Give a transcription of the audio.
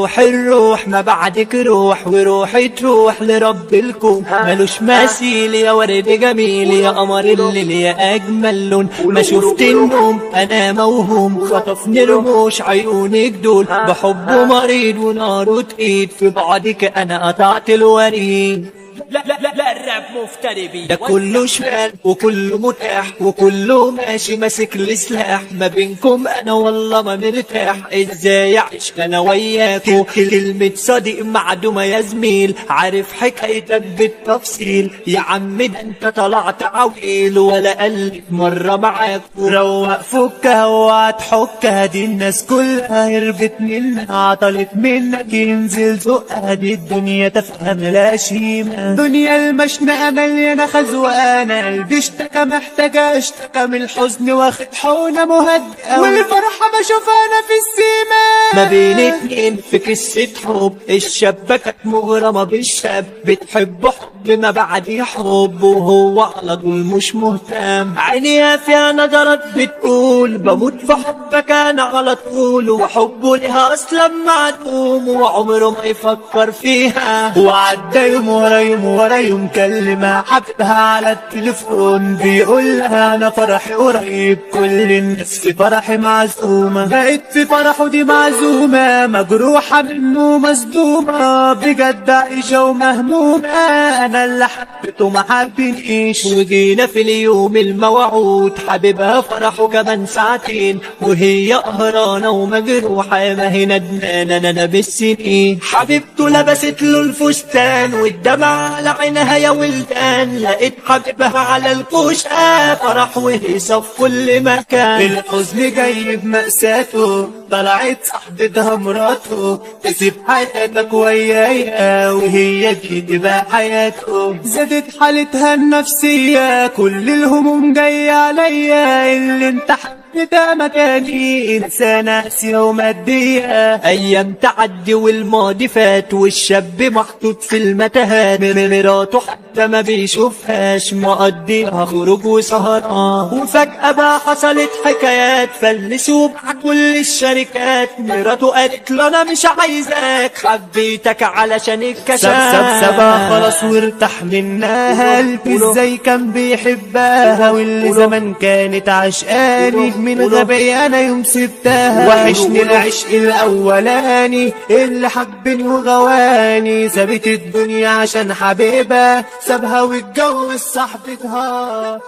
روح الروح ما بعدك روح، وروحي تروح لرب الكون. ملوش مثيل يا ورد جميل يا قمر الليل يا اجمل لون. ما شفت النوم انا موهوم، خطفني رموش عيونك دول. بحبه مريض وناره تقيد، في بعدك انا قطعت الوريد. لا الراب مفتري بي ده كله شمال وكله متاح وكله ماشي ماسك السلاح. ما بينكم انا والله ما مرتاح، ازاي اعيش انا وياكو؟ كلمة صديق معدومة يا زميل، عارف حكايتك بالتفصيل. يا عم ده انت طلعت عويل ولا قلت مرة معاكو. روق فكها وهتحكها، دي الناس كلها هربت منها، عطلت منك ينزل زقها. دي الدنيا تفهم لا شيمة، دنيا المشنقة مليانة خزوانة. قلبي اشتكى محتاجة اشتكى من الحزن، واخد حونة مهدئة والفرحة بشوفها انا في السيما. ما بين اتنين في قصة حب، الشابة كانت مغرمة بالشاب، بتحب حب ما بعديه حب، وهو على طول مش مهتم. عينيها فيها نظرات بتقول بموت في حبك انا على طول، وحبه لها اصلا معدوم وعمره ما يفكر فيها. وعدى يوم ورا يوم ورا يوم، كلمة حبها على التليفون، بيقول لها انا فرحي قريب، كل الناس في فرحي معزومة. بقيت في فرحه دي معزومة، مجروحة منه مصدومة، بجد عايشة ومهمومة. انا اللي حبيته ما حبنيش، وجينا في اليوم الموعود، حبيبها فرحه كمان ساعتين، وهي قهرانة ومجروحة ما هي ندمانة انا بالسنين. حبيبته لبست له الفستان والدمع على عينها يا ولدان، لقيت حبيبها على الكوشة، فرح وهيصة في كل مكان. الحزن جاي بمأساته، طلعت صاحبتها مراته، تسيب حياتك ويايا وهي دي تبقى حياته. زادت حالتها النفسية، كل الهموم جاية عليا، اللي انت ده مكاني إنسانة قاسية ومادية. أيام تعدي والماضي فات، والشاب محطوط في المتاهات، مراته حتى ما بيشوفهاش، مقضيها خروج وسهران. وفجأة بقى حصلت حكايات، فلسوا مع كل الشركات. مراته قالت له أنا مش عايزاك، حبيتك علشان الكشاف. سابها خلاص وارتاح منها، قلبي ازاي كان بيحبها، واللي زمان كانت عشقاني من غبي انا يوم سبتها. وحشني العشق الاولاني اللي حبني وغواني، سابت الدنيا عشان حبيبها، سابها واتجوز صاحبتها.